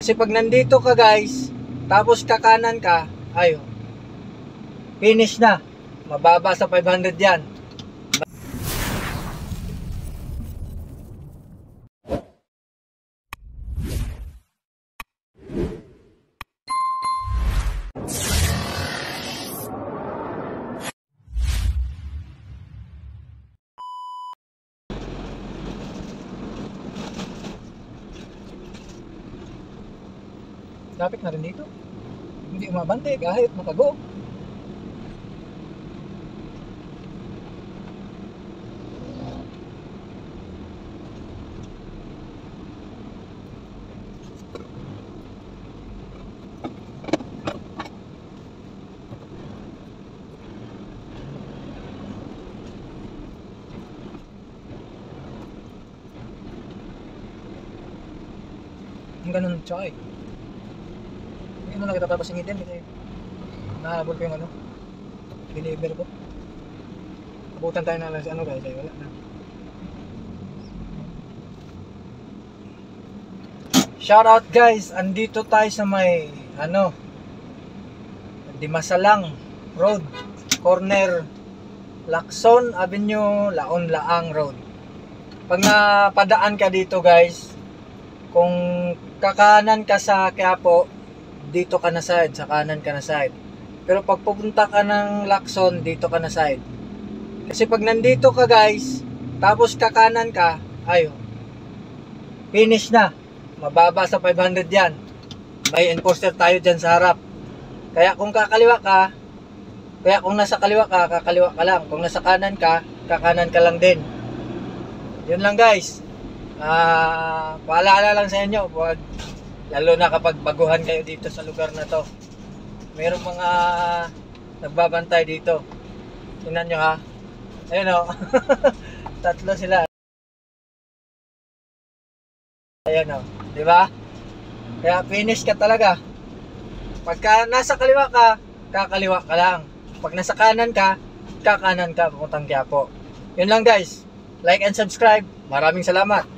Kasi pag nandito ka guys, tapos kakanan ka, ayo, finish na. Mababa sa 500 yan. Traffic na rin dito. Hindi umabante kahit makago. Ang ganun siya eh. Hindi mo na kita papasingitin kasi nahabol ko yung ano, deliver ko. Abutan tayo na lang si ano guys, ay wala na. Shout out guys, andito tayo sa may ano, Dimasalang Road, corner Lacson Avenue, Laon-Laang Road. Pag napadaan ka dito guys, kung kakanan ka sa Quiapo, dito ka na side, sa kanan ka na side. Pero pag pupunta ka ng Lacson, dito ka na side. Kasi pag nandito ka guys, tapos kakanan ka, ayo, finish na. Mababa sa 500 yan. May enforcer tayo dyan sa harap. Kaya kung kakaliwa ka, kaya kung nasa kaliwa ka, kakaliwa ka lang. Kung nasa kanan ka, kakanan ka lang din. Yun lang guys. Paalala lang sa inyo, pag, lalo na kapag baguhan kayo dito sa lugar na to, mayroong mga nagbabantay dito. Tingnan nyo ha, ayun o. Tatlo sila, ayun o, diba? Kaya finish ka talaga. Pagka nasa kaliwa ka, kakaliwa ka lang. Pag nasa kanan ka, kakanan ka, papuntang Quiapo. Yun lang guys, like and subscribe. Maraming salamat.